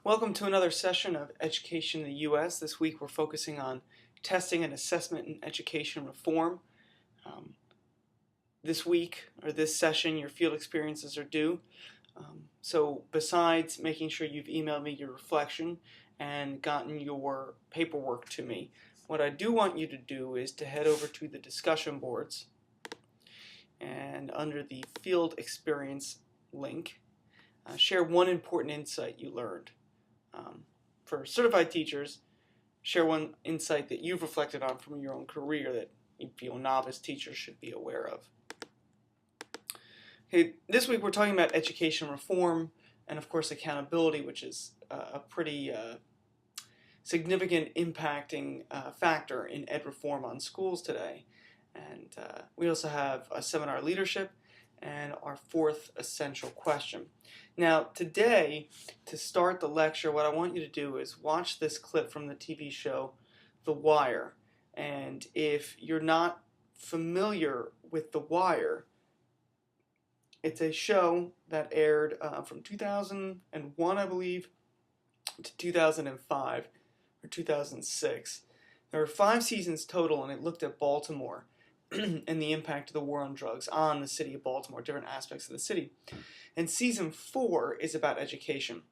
Welcome to another session of Education in the U.S. This week we're focusing on testing and assessment in education reform. This week, or this session, your field experiences are due. So besides making sure you've emailed me your reflection and gotten your paperwork to me, what I do want you to do is to head over to the discussion boards and under the field experience link, share one important insight you learned. For certified teachers, share one insight that you've reflected on from your own career that you feel novice teachers should be aware of. Okay, this week we're talking about education reform and of course accountability, which is a pretty significant impacting factor in ed reform on schools today. And we also have a seminar leadership and our fourth essential question. Now today, to start the lecture, what I want you to do is watch this clip from the TV show The Wire. And if you're not familiar with The Wire, it's a show that aired from 2001, I believe, to 2005 or 2006. There were 5 seasons total, and it looked at Baltimore and the impact of the war on drugs on the city of Baltimore, different aspects of the city. And season 4 is about education.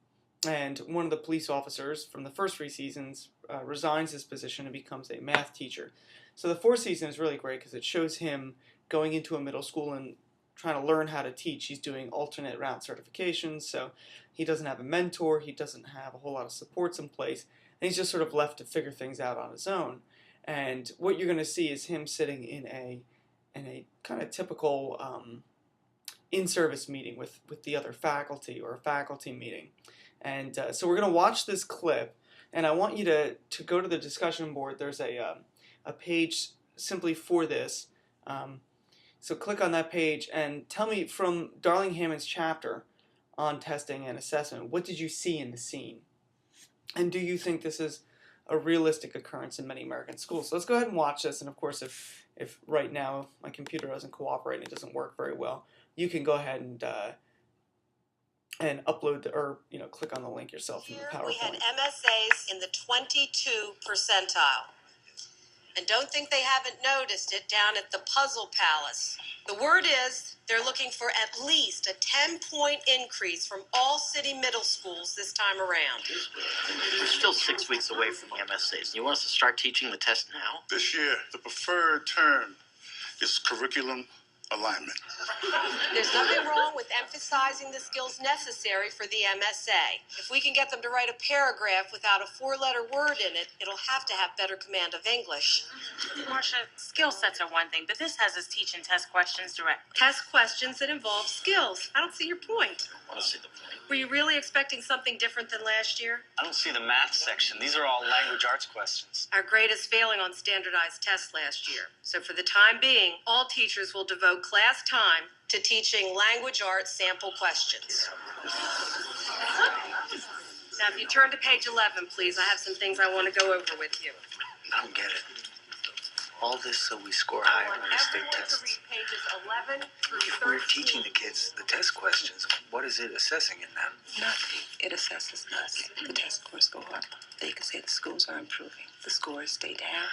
And one of the police officers from the first 3 seasons resigns his position and becomes a math teacher. So the 4th season is really great because it shows him going into a middle school and trying to learn how to teach. He's doing alternate route certifications, so he doesn't have a mentor, he doesn't have a whole lot of supports in place, and he's just sort of left to figure things out on his own. And what you're going to see is him sitting in a kind of typical in-service meeting with the other faculty, or a faculty meeting. And so we're going to watch this clip, and I want you to go to the discussion board. There's a page simply for this. So click on that page and tell me from Darling Hammond's chapter on testing and assessment, what did you see in the scene? And do you think this is a realistic occurrence in many American schools? So let's go ahead and watch this, and of course if right now my computer doesn't cooperate and it doesn't work very well, you can go ahead and upload or click on the link yourself in the PowerPoint. We had MSAs in the 22 percentile. And don't think they haven't noticed it down at the Puzzle Palace. The word is they're looking for at least a 10-point increase from all city middle schools this time around. We're still 6 weeks away from the MSAs. You want us to start teaching the test now? This year, the preferred term is curriculum alignment. There's nothing wrong with emphasizing the skills necessary for the MSA. If we can get them to write a paragraph without a 4-letter word in it, it'll have to have better command of English. Marcia, skill sets are one thing, but this has us teaching test questions directly. Test questions that involve skills. I don't see your point. I don't see the point. Were you really expecting something different than last year? I don't see the math section. These are all language arts questions. Our grade is failing on standardized tests last year. So for the time being, all teachers will devote class time to teaching language arts sample questions. Now, if you turn to page 11, please, I have some things I want to go over with you. I don't get it. All this so we score higher on the state tests. To read pages 11 through If 13. we're teaching the kids the test questions, what is it assessing in them? Nothing. It assesses us. The test scores go up. They can say the schools are improving. The scores stay down.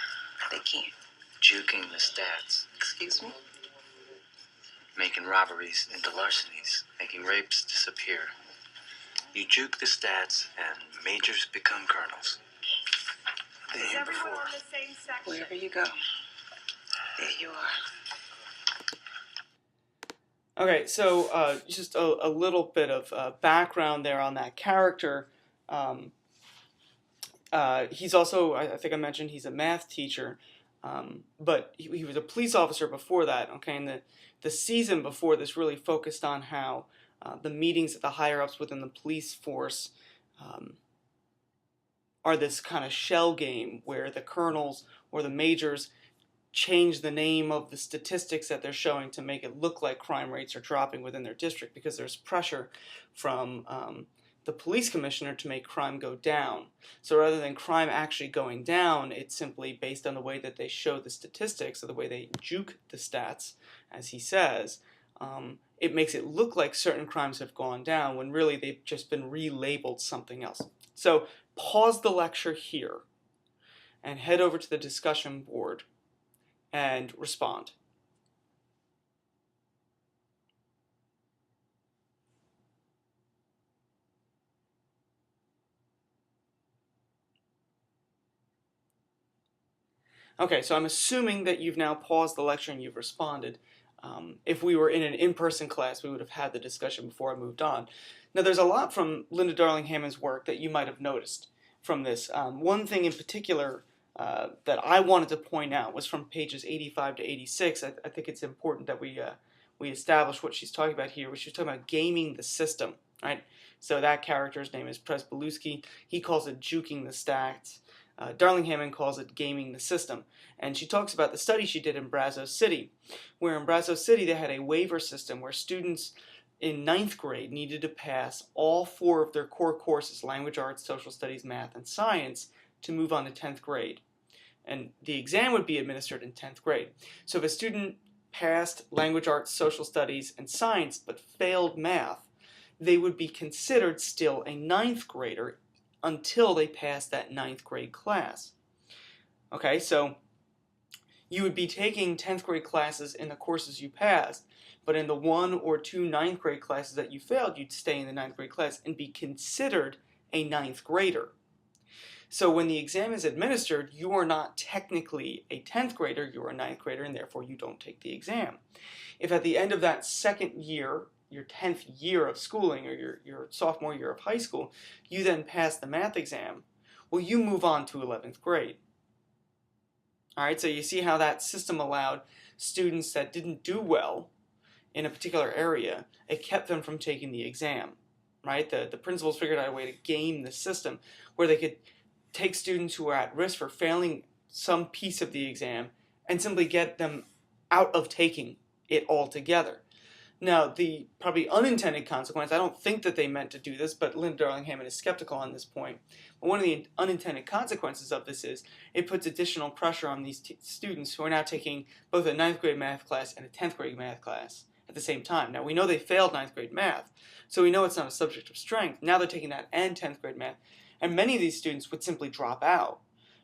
They can't. Juking the stats. Excuse me? Making robberies into larcenies. Making rapes disappear. You juke the stats and majors become colonels. I've been Is here everyone before. on the same section? Wherever you go, there you are. Okay, so just a little bit of background there on that character. He's also, I think I mentioned, he's a math teacher, but he was a police officer before that. Okay, and the season before this really focused on how the meetings at the higher-ups within the police force are this kind of shell game where the colonels or the majors change the name of the statistics that they're showing to make it look like crime rates are dropping within their district because there's pressure from the police commissioner to make crime go down. So rather than crime actually going down, it's simply based on the way that they show the statistics, or the way they juke the stats, as he says, it makes it look like certain crimes have gone down when really they've just been relabeled something else. So pause the lecture here and head over to the discussion board and respond. Okay, so I'm assuming that you've now paused the lecture and you've responded. If we were in an in-person class, we would have had the discussion before I moved on. Now, there's a lot from Linda Darling-Hammond's work that you might have noticed from this. One thing in particular that I wanted to point out was from pages 85 to 86. I think it's important that we establish what she's talking about here. She's talking about gaming the system, right? So that character's name is Presbalewski. He calls it juking the stats. Darling-Hammond calls it gaming the system. And she talks about the study she did in Brazos City, where in Brazos City they had a waiver system where students in 9th grade needed to pass all 4 of their core courses, language arts, social studies, math, and science, to move on to 10th grade. And the exam would be administered in 10th grade. So if a student passed language arts, social studies, and science, but failed math, they would be considered still a 9th grader until they passed that 9th grade class. Okay, so you would be taking 10th grade classes in the courses you passed, but in the 1 or 2 9th grade classes that you failed, you'd stay in the 9th grade class and be considered a 9th grader. So when the exam is administered, you are not technically a 10th grader, you're a 9th grader, and therefore you don't take the exam. If at the end of that second year, your 10th year of schooling, or your sophomore year of high school, you then pass the math exam, well, you move on to 11th grade. All right, so you see how that system allowed students that didn't do well in a particular area, it kept them from taking the exam, right? The principals figured out a way to game the system where they could take students who are at risk for failing some piece of the exam and simply get them out of taking it altogether. Now, the probably unintended consequence, I don't think that they meant to do this, but Linda Darling-Hammond is skeptical on this point. But one of the unintended consequences of this is it puts additional pressure on these students who are now taking both a 9th grade math class and a 10th grade math class at the same time. Now, we know they failed 9th grade math, so we know it's not a subject of strength. Now they're taking that and 10th grade math, and many of these students would simply drop out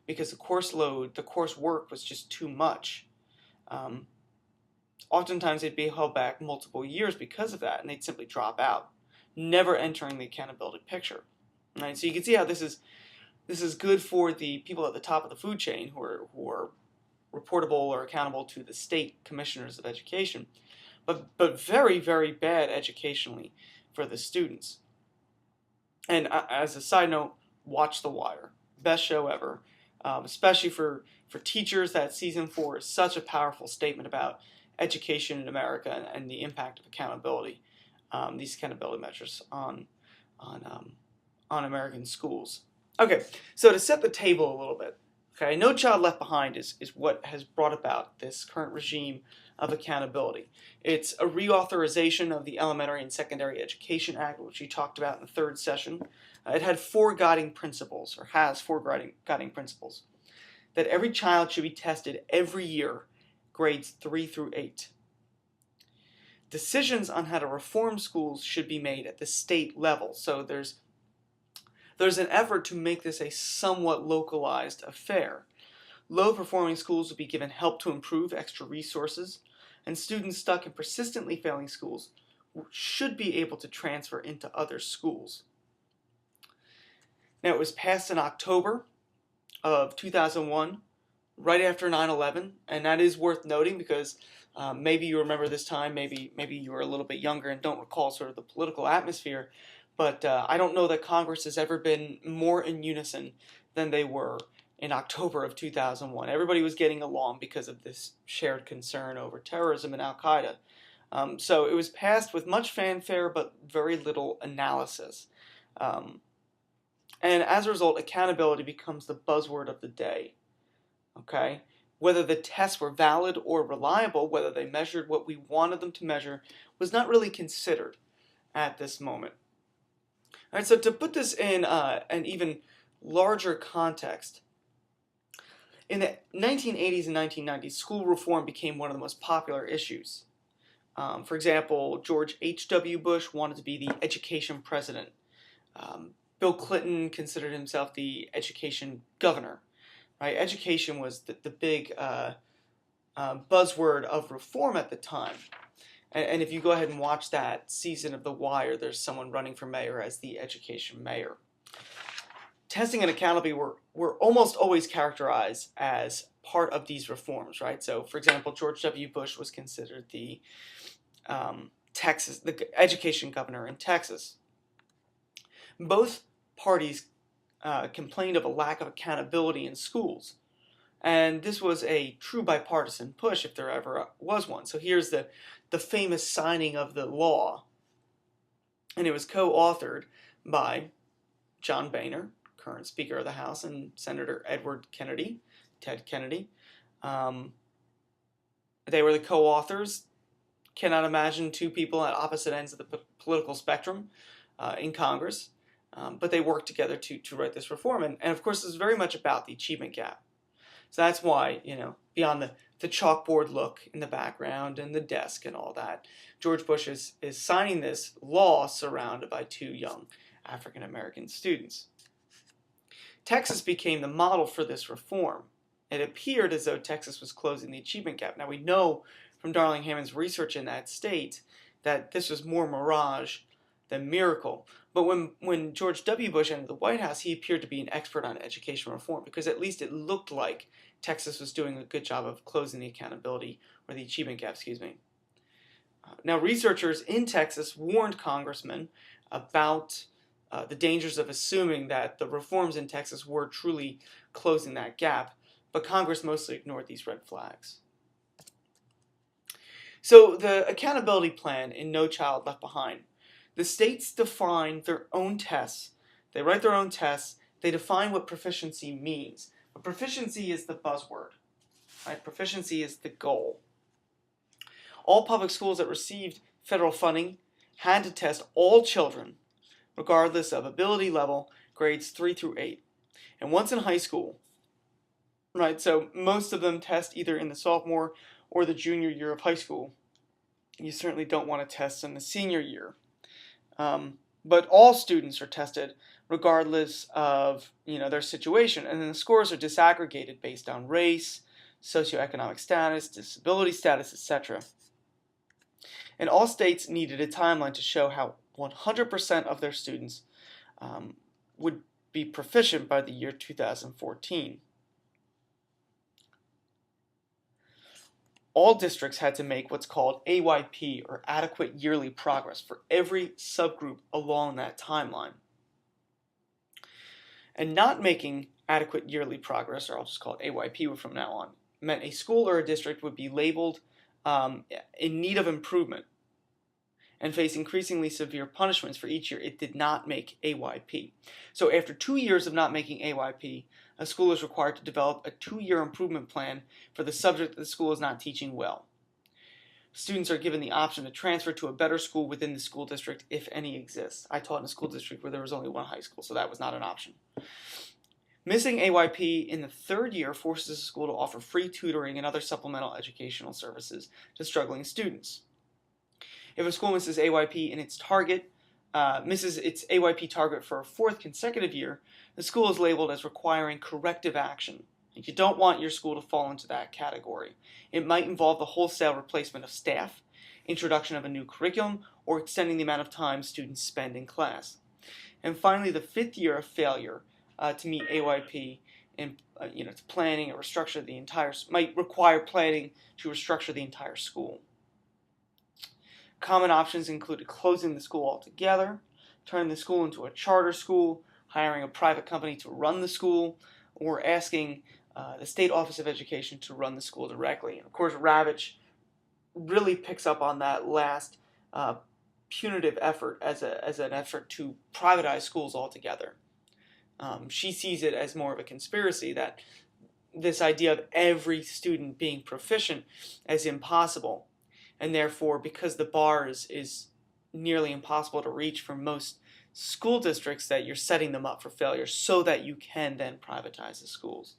because the course load, the course work was just too much. Oftentimes they'd be held back multiple years because of that, and they'd simply drop out, never entering the accountability picture. Right? So you can see how this is good for the people at the top of the food chain who are reportable or accountable to the state commissioners of education, but very, very bad educationally for the students. And as a side note, watch The Wire. Best show ever, especially for teachers. That season 4 is such a powerful statement about education in America and the impact of accountability, these accountability measures on American schools. Okay, so to set the table a little bit, okay, No Child Left Behind is what has brought about this current regime of accountability. It's a reauthorization of the Elementary and Secondary Education Act, which we talked about in the 3rd session. It had 4 guiding principles, or has 4 guiding principles, that every child should be tested every year, grades 3 through 8. Decisions on how to reform schools should be made at the state level. So there's an effort to make this a somewhat localized affair. Low-performing schools will be given help to improve, extra resources, and students stuck in persistently failing schools should be able to transfer into other schools. Now, it was passed in October of 2001, right after 9/11, and that is worth noting because maybe you remember this time, maybe you were a little bit younger and don't recall sort of the political atmosphere, but I don't know that Congress has ever been more in unison than they were in October of 2001. Everybody was getting along because of this shared concern over terrorism and Al-Qaeda. So it was passed with much fanfare but very little analysis. And as a result, accountability becomes the buzzword of the day. Okay? Whether the tests were valid or reliable, whether they measured what we wanted them to measure, was not really considered at this moment. All right, so to put this in an even larger context, in the 1980s and 1990s, school reform became one of the most popular issues. For example, George H.W. Bush wanted to be the education president. Bill Clinton considered himself the education governor. Right? Education was the big buzzword of reform at the time. And if you go ahead and watch that season of The Wire, there's someone running for mayor as the education mayor. Testing and accountability were almost always characterized as part of these reforms, right? So, for example, George W. Bush was considered the education governor in Texas. Both parties complained of a lack of accountability in schools. And this was a true bipartisan push if there ever was one. So here's the famous signing of the law. And it was co-authored by John Boehner, current Speaker of the House, and Senator Edward Kennedy, Ted Kennedy. They were the co-authors. Cannot imagine two people at opposite ends of the political spectrum in Congress. But they worked together to write this reform. And of course, it's very much about the achievement gap. So that's why, beyond the chalkboard look in the background and the desk and all that, George Bush is signing this law surrounded by two young African-American students. Texas became the model for this reform. It appeared as though Texas was closing the achievement gap. Now we know from Darling Hammond's research in that state that this was more mirage than miracle. But when George W. Bush entered the White House, he appeared to be an expert on education reform because at least it looked like Texas was doing a good job of closing the accountability, or the achievement gap, Now, researchers in Texas warned congressmen about the dangers of assuming that the reforms in Texas were truly closing that gap, but Congress mostly ignored these red flags. So the accountability plan in No Child Left Behind, the states define their own tests. They write their own tests. They define what proficiency means. But proficiency is the buzzword. Right? Proficiency is the goal. All public schools that received federal funding had to test all children, regardless of ability level, grades 3 through 8. And once in high school, right, so most of them test either in the sophomore or the junior year of high school. You certainly don't want to test in the senior year. But all students are tested regardless of their situation, and then the scores are disaggregated based on race, socioeconomic status, disability status, etc. And all states needed a timeline to show how 100% of their students would be proficient by the year 2014. All districts had to make what's called AYP, or adequate yearly progress, for every subgroup along that timeline. And not making adequate yearly progress, or I'll just call it AYP from now on, meant a school or a district would be labeled in need of improvement and face increasingly severe punishments for each year it did not make AYP. So after 2 years of not making AYP, a school is required to develop a 2-year improvement plan for the subject that the school is not teaching well. Students are given the option to transfer to a better school within the school district, if any exists. I taught in a school district where there was only one high school, so that was not an option. Missing AYP in the 3rd year forces a school to offer free tutoring and other supplemental educational services to struggling students. If a school misses AYP in its AYP target for a 4th consecutive year, the school is labeled as requiring corrective action. You don't want your school to fall into that category. It might involve the wholesale replacement of staff, introduction of a new curriculum, or extending the amount of time students spend in class. And finally, the 5th year of failure to meet AYP and to planning or restructure the entire might require planning to restructure the entire school. Common options included closing the school altogether, turning the school into a charter school, hiring a private company to run the school, or asking the State Office of Education to run the school directly. And of course, Ravitch really picks up on that last punitive effort as an effort to privatize schools altogether. She sees it as more of a conspiracy, that this idea of every student being proficient is impossible. And therefore, because the bar is nearly impossible to reach for most school districts, that you're setting them up for failure so that you can then privatize the schools.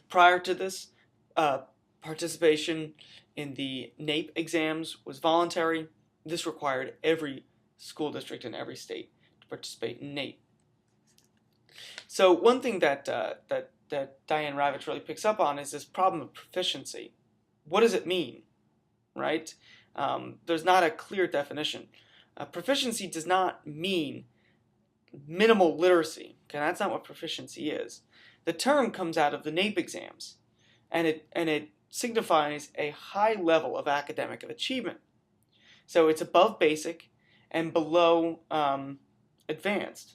Prior to this, participation in the NAEP exams was voluntary. This required every school district in every state to participate in NAEP. So one thing that Diane Ravitch really picks up on is this problem of proficiency. What does it mean, right? There's not a clear definition. Proficiency does not mean minimal literacy. Okay, that's not what proficiency is. The term comes out of the NAEP exams, and it signifies a high level of academic achievement. So it's above basic and below advanced,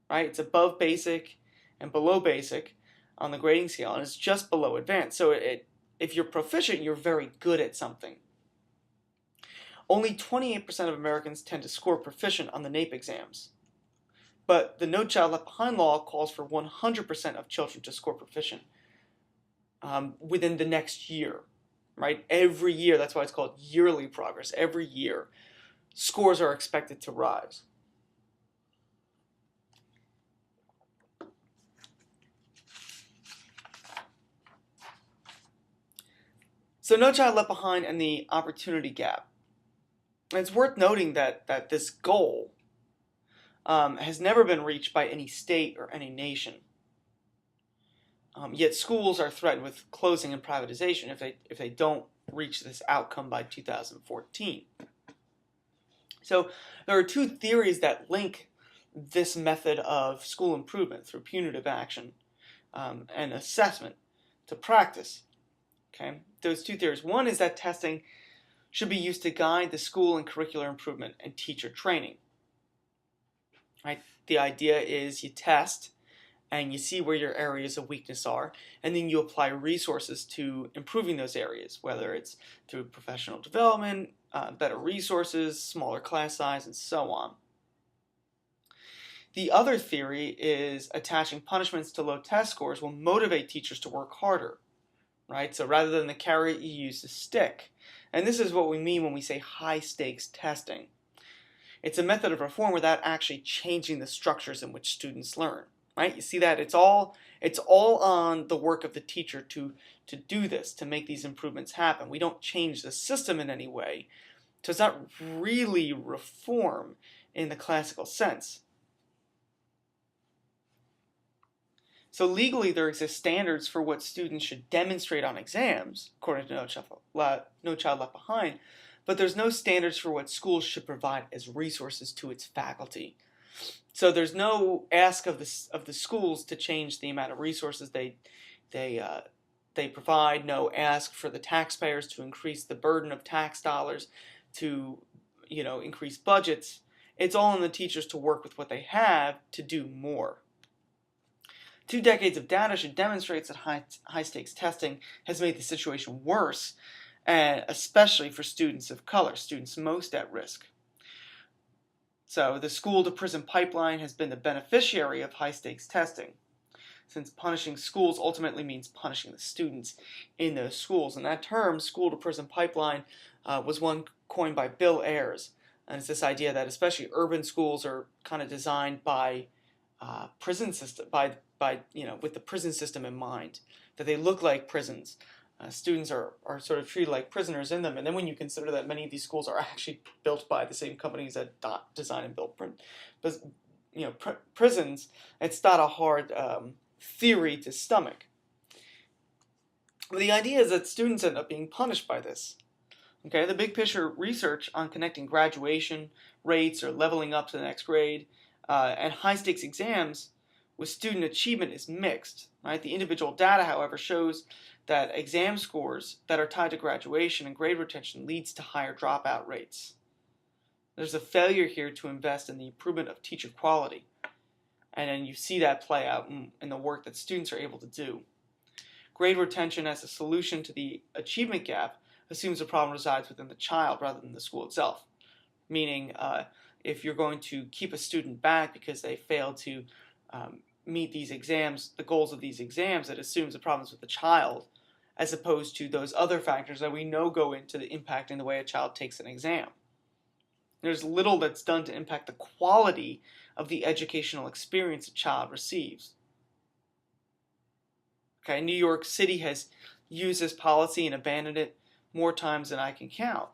right? It's above basic and below basic on the grading scale, and it's just below advanced. So if you're proficient, you're very good at something. Only 28% of Americans tend to score proficient on the NAEP exams. But the No Child Left Behind law calls for 100% of children to score proficient within the next year, right? Every year, that's why it's called yearly progress. Every year, scores are expected to rise. So No Child Left Behind and the opportunity gap. And it's worth noting that this goal has never been reached by any state or any nation. Yet schools are threatened with closing and privatization if they don't reach this outcome by 2014. So there are two theories that link this method of school improvement through punitive action and assessment to practice. Okay, those two theories. One is that testing should be used to guide the school and curricular improvement and teacher training. Right? The idea is you test and you see where your areas of weakness are, and then you apply resources to improving those areas, whether it's through professional development, better resources, smaller class size, and so on. The other theory is attaching punishments to low test scores will motivate teachers to work harder. Right? So rather than the carrot, you use the stick. And this is what we mean when we say high-stakes testing. It's a method of reform without actually changing the structures in which students learn. Right? You see that? It's all on the work of the teacher to do this, to make these improvements happen. We don't change the system in any way. So it's not really reform in the classical sense. So legally, there exist standards for what students should demonstrate on exams, according to No Child Left Behind, but there's no standards for what schools should provide as resources to its faculty. So there's no ask of the schools to change the amount of resources they provide, no ask for the taxpayers to increase the burden of tax dollars, to increase budgets. It's all on the teachers to work with what they have to do more. 2 decades of data should demonstrate that high-stakes testing has made the situation worse, especially for students of color, students most at risk. So the school-to-prison pipeline has been the beneficiary of high-stakes testing, since punishing schools ultimately means punishing the students in those schools. And that term, school-to-prison pipeline, was one coined by Bill Ayers. And it's this idea that especially urban schools are kind of designed by prison system, with the prison system in mind, that they look like prisons. Students are sort of treated like prisoners in them, and then when you consider that many of these schools are actually built by the same companies that design and build prisons, it's not a hard theory to stomach. But the idea is that students end up being punished by this. Okay, the big picture research on connecting graduation rates or leveling up to the next grade and high-stakes exams with student achievement is mixed. Right? The individual data, however, shows that exam scores that are tied to graduation and grade retention leads to higher dropout rates. There's a failure here to invest in the improvement of teacher quality. And then you see that play out in the work that students are able to do. Grade retention as a solution to the achievement gap assumes the problem resides within the child rather than the school itself. Meaning, if you're going to keep a student back because they fail to meet these exams, the goals of these exams, it assumes the problems with the child, as opposed to those other factors that we know go into the impacting the way a child takes an exam. There's little that's done to impact the quality of the educational experience a child receives. Okay, New York City has used this policy and abandoned it more times than I can count.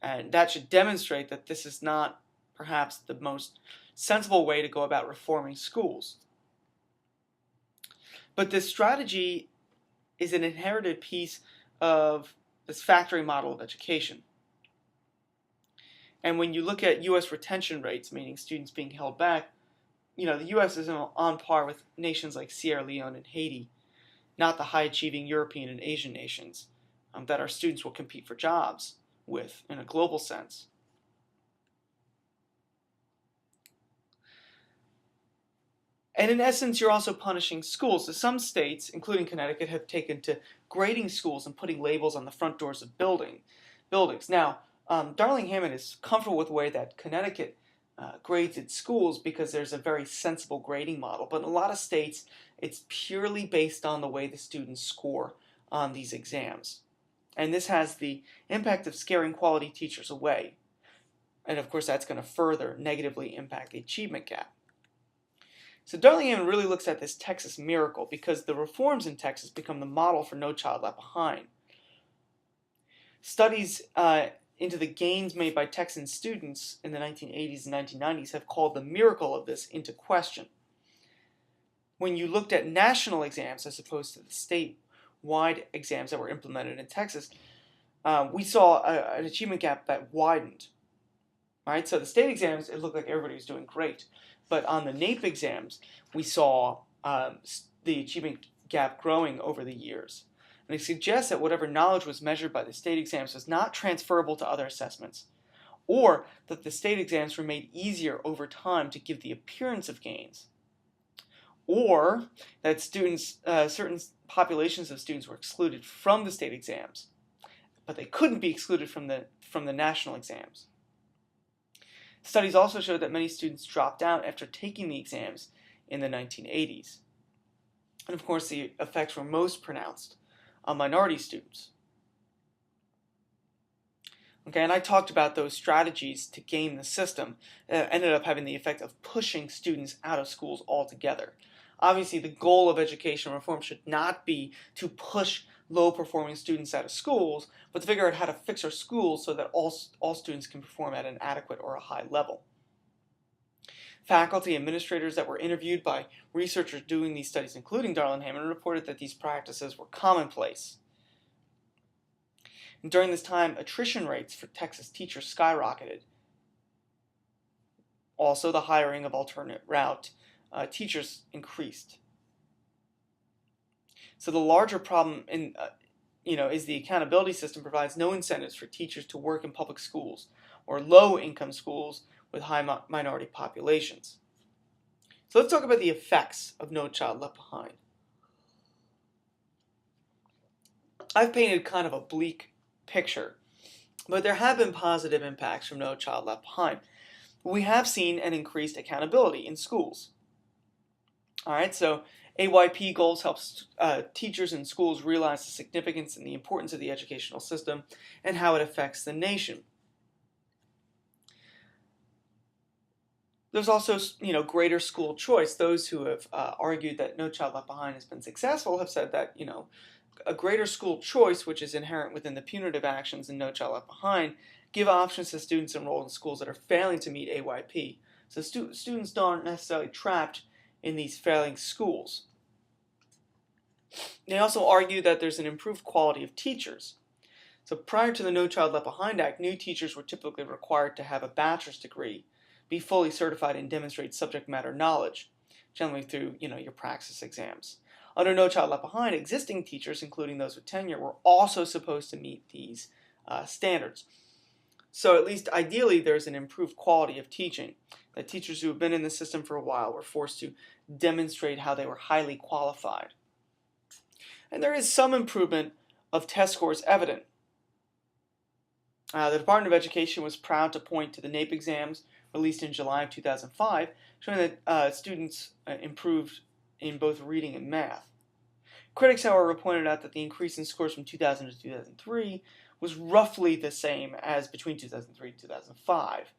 And that should demonstrate that this is not perhaps the most sensible way to go about reforming schools. But this strategy is an inherited piece of this factory model of education. And when you look at U.S. retention rates, meaning students being held back, the U.S. is on par with nations like Sierra Leone and Haiti, not the high-achieving European and Asian nations that our students will compete for jobs with in a global sense. And in essence, you're also punishing schools. So some states, including Connecticut, have taken to grading schools and putting labels on the front doors of buildings. Now, Darling Hammond is comfortable with the way that Connecticut grades its schools because there's a very sensible grading model. But in a lot of states, it's purely based on the way the students score on these exams. And this has the impact of scaring quality teachers away. And of course, that's going to further negatively impact the achievement gap. So Darling Hammond really looks at this Texas miracle because the reforms in Texas become the model for No Child Left Behind. Studies into the gains made by Texan students in the 1980s and 1990s have called the miracle of this into question. When you looked at national exams as opposed to the statewide exams that were implemented in Texas, we saw an achievement gap that widened. Right? So the state exams, it looked like everybody was doing great. But on the NAEP exams, we saw the achievement gap growing over the years. And it suggests that whatever knowledge was measured by the state exams was not transferable to other assessments, or that the state exams were made easier over time to give the appearance of gains, or that students, certain populations of students were excluded from the state exams, but they couldn't be excluded from the national exams. Studies also showed that many students dropped out after taking the exams in the 1980s. And of course, the effects were most pronounced on minority students. Okay, and I talked about those strategies to game the system that ended up having the effect of pushing students out of schools altogether. Obviously, the goal of education reform should not be to push low-performing students out of schools, but to figure out how to fix our schools so that all students can perform at an adequate or a high level. Faculty administrators that were interviewed by researchers doing these studies, including Darling Hammond, reported that these practices were commonplace. And during this time, attrition rates for Texas teachers skyrocketed. Also, the hiring of alternate route teachers increased. So the larger problem is the accountability system provides no incentives for teachers to work in public schools or low-income schools with high minority populations. So let's talk about the effects of No Child Left Behind. I've painted kind of a bleak picture, but there have been positive impacts from No Child Left Behind. We have seen an increased accountability in schools. All right, so AYP goals help teachers and schools realize the significance and the importance of the educational system and how it affects the nation. There's also, greater school choice. Those who have argued that No Child Left Behind has been successful have said that, a greater school choice, which is inherent within the punitive actions in No Child Left Behind, give options to students enrolled in schools that are failing to meet AYP. So students aren't necessarily trapped in these failing schools. They also argue that there's an improved quality of teachers. So prior to the No Child Left Behind Act, new teachers were typically required to have a bachelor's degree, be fully certified, and demonstrate subject matter knowledge, generally through your praxis exams. Under No Child Left Behind, existing teachers, including those with tenure, were also supposed to meet these standards. So at least ideally, there's an improved quality of teaching. That teachers who have been in the system for a while were forced to demonstrate how they were highly qualified. And there is some improvement of test scores evident. The Department of Education was proud to point to the NAEP exams released in July of 2005, showing that students improved in both reading and math. Critics, however, pointed out that the increase in scores from 2000 to 2003 was roughly the same as between 2003 and 2005.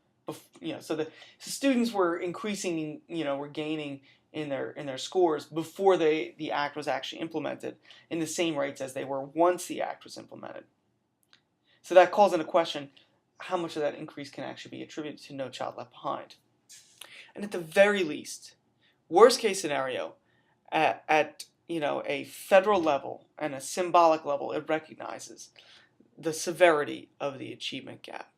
So the students were increasing, were gaining in their scores before the act was actually implemented in the same rates as they were once the act was implemented. So that calls into question how much of that increase can actually be attributed to No Child Left Behind. And at the very least, worst case scenario, at a federal level and a symbolic level, it recognizes the severity of the achievement gap.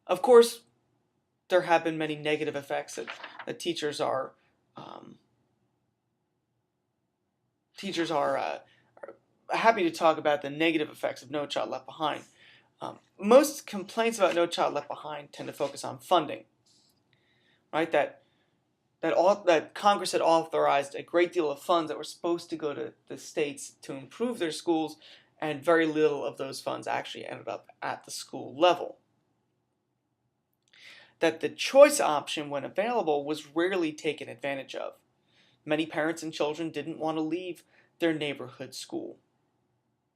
Of course, there have been many negative effects that teachers are happy to talk about the negative effects of No Child Left Behind. Most complaints about No Child Left Behind tend to focus on funding, right? That Congress had authorized a great deal of funds that were supposed to go to the states to improve their schools, and very little of those funds actually ended up at the school level. That the choice option, when available, was rarely taken advantage of. Many parents and children didn't want to leave their neighborhood school,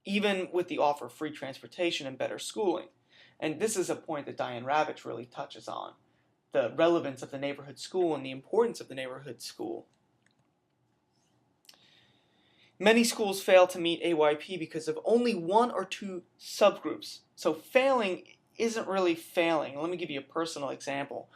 even with the offer of free transportation and better schooling. And this is a point that Diane Ravitch really touches on, the relevance of the neighborhood school and the importance of the neighborhood school. Many schools fail to meet AYP because of only one or two subgroups. So failing isn't really failing. Let me give you a personal example.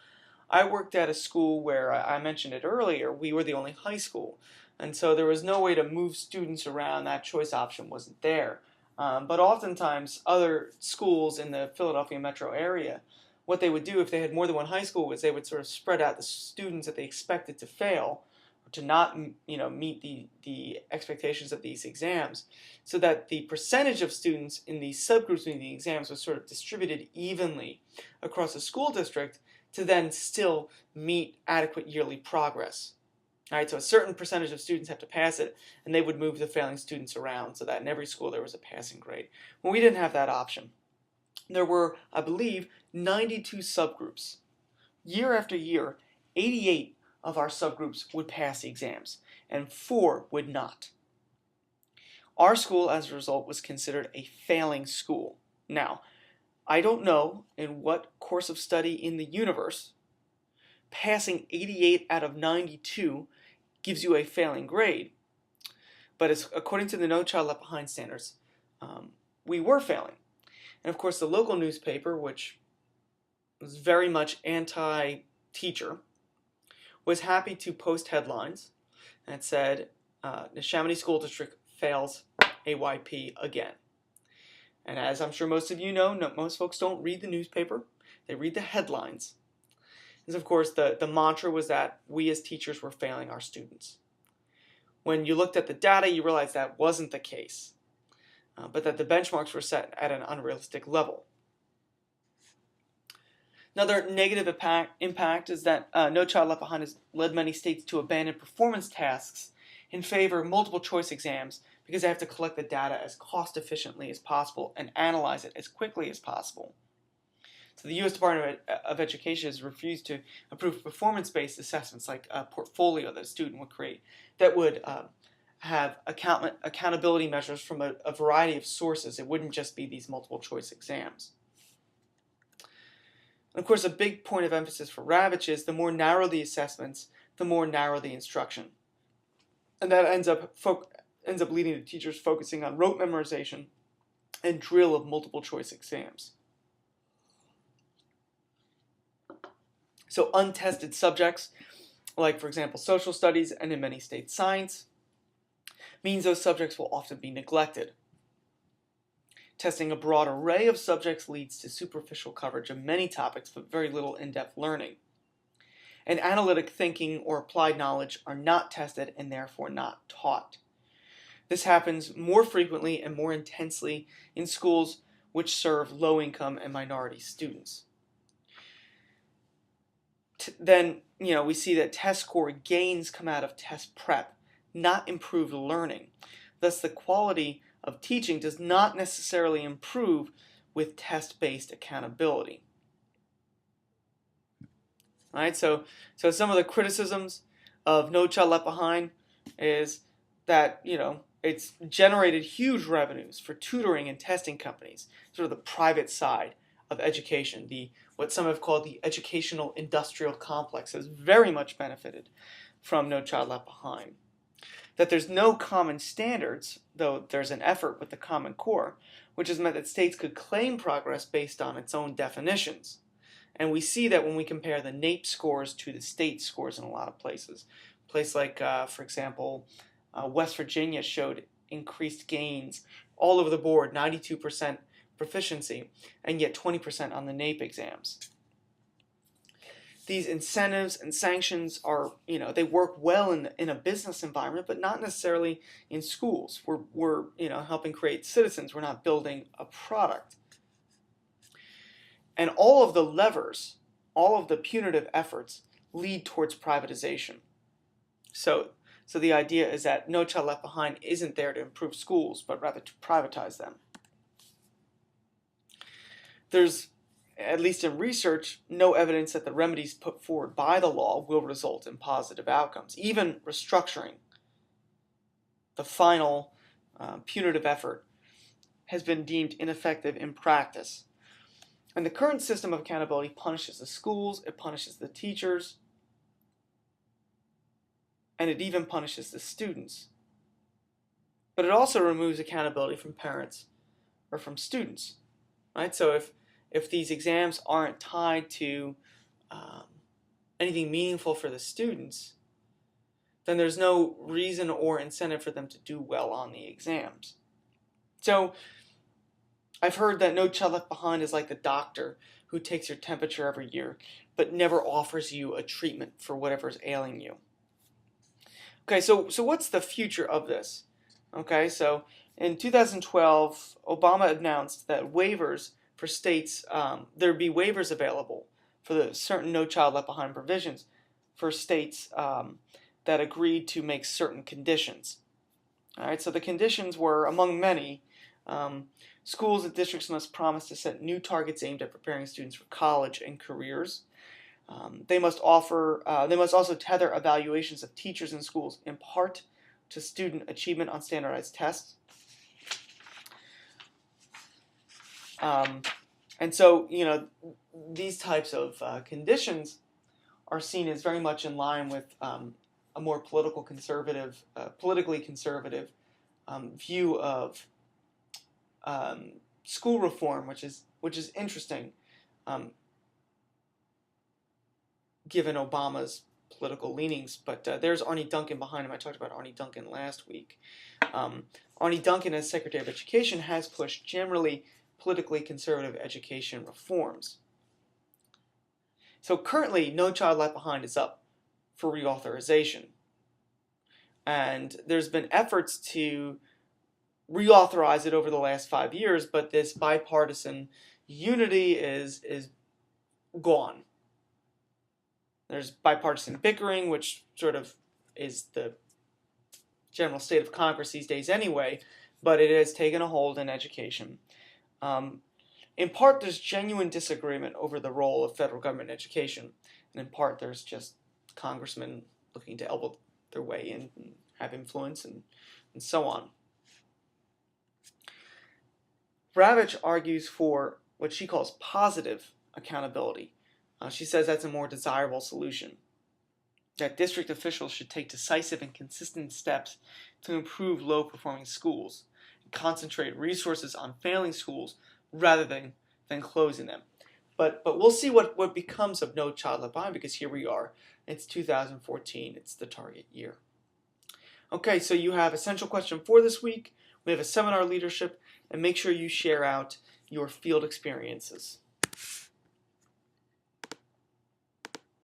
I worked at a school where, I mentioned it earlier, we were the only high school. And so there was no way to move students around. That choice option wasn't there. But oftentimes, other schools in the Philadelphia metro area, what they would do if they had more than one high school was they would sort of spread out the students that they expected to fail, or to not meet the expectations of these exams, so that the percentage of students in these subgroups in the exams was sort of distributed evenly across the school district to then still meet adequate yearly progress. All right, so a certain percentage of students have to pass it, and they would move the failing students around so that in every school there was a passing grade. Well, we didn't have that option. There were, I believe, 92 subgroups. Year after year, 88 of our subgroups would pass the exams, and 4 would not. Our school, as a result, was considered a failing school. Now, I don't know in what course of study in the universe passing 88 out of 92 gives you a failing grade, but according to the No Child Left Behind standards, we were failing. And of course, the local newspaper, which was very much anti-teacher, was happy to post headlines that said, Neshaminy School District fails AYP again. And as I'm sure most of you know, most folks don't read the newspaper, they read the headlines. And of course, the mantra was that we as teachers were failing our students. When you looked at the data, you realized that wasn't the case, but that the benchmarks were set at an unrealistic level. Another negative impact is that No Child Left Behind has led many states to abandon performance tasks in favor of multiple choice exams because they have to collect the data as cost efficiently as possible and analyze it as quickly as possible. So the U.S. Department of Education has refused to approve performance-based assessments like a portfolio that a student would create that would have accountability measures from a variety of sources. It wouldn't just be these multiple choice exams. And of course, a big point of emphasis for Ravitch is the more narrow the assessments, the more narrow the instruction. And that ends up leading to teachers focusing on rote memorization and drill of multiple choice exams. So untested subjects, like for example social studies and in many states science, means those subjects will often be neglected. Testing a broad array of subjects leads to superficial coverage of many topics but very little in-depth learning. And analytic thinking or applied knowledge are not tested and therefore not taught. This happens more frequently and more intensely in schools which serve low-income and minority students. Then, we see that test score gains come out of test prep, not improved learning. Thus, the quality of teaching does not necessarily improve with test-based accountability. All right, so some of the criticisms of No Child Left Behind is that, it's generated huge revenues for tutoring and testing companies, sort of the private side of education. What some have called the educational industrial complex has very much benefited from No Child Left Behind. That there's no common standards, though there's an effort with the Common Core, which has meant that states could claim progress based on its own definitions. And we see that when we compare the NAEP scores to the state scores in a lot of places. A place like, for example, West Virginia showed increased gains all over the board, 92% proficiency, and yet 20% on the NAEP exams. These incentives and sanctions are, they work well in a business environment, but not necessarily in schools. We're helping create citizens. We're not building a product. And all of the levers, all of the punitive efforts lead towards privatization. So the idea is that No Child Left Behind isn't there to improve schools, but rather to privatize them. There's, at least in research, no evidence that the remedies put forward by the law will result in positive outcomes. Even restructuring, the final punitive effort, has been deemed ineffective in practice. And the current system of accountability punishes the schools, it punishes the teachers, and it even punishes the students. But it also removes accountability from parents or from students, right? So if these exams aren't tied to anything meaningful for the students, then there's no reason or incentive for them to do well on the exams. So I've heard that No Child Left Behind is like the doctor who takes your temperature every year, but never offers you a treatment for whatever's ailing you. Okay, so what's the future of this? Okay, so in 2012, Obama announced that waivers for states, there'd be waivers available for the certain No Child Left Behind provisions for states that agreed to make certain conditions. All right, so the conditions were, among many, schools and districts must promise to set new targets aimed at preparing students for college and careers. They must also tether evaluations of teachers in schools in part to student achievement on standardized tests. And so, these types of conditions are seen as very much in line with a more politically conservative view of school reform, which is interesting, given Obama's political leanings. But there's Arne Duncan behind him. I talked about Arne Duncan last week. Arne Duncan, as Secretary of Education, has pushed generally politically conservative education reforms. So currently, No Child Left Behind is up for reauthorization. And there's been efforts to reauthorize it over the last 5 years, but this bipartisan unity is gone. There's bipartisan bickering, which sort of is the general state of Congress these days anyway, but it has taken a hold in education. In part, there's genuine disagreement over the role of federal government in education, and in part, there's just congressmen looking to elbow their way in and have influence and so on. Ravitch argues for what she calls positive accountability. She says that's a more desirable solution, that district officials should take decisive and consistent steps to improve low-performing schools and concentrate resources on failing schools rather than closing them. But we'll see what becomes of No Child Left Behind, because here we are. It's 2014. It's the target year. Okay, so you have Essential Question 4 this week. We have a seminar leadership, and make sure you share out your field experiences.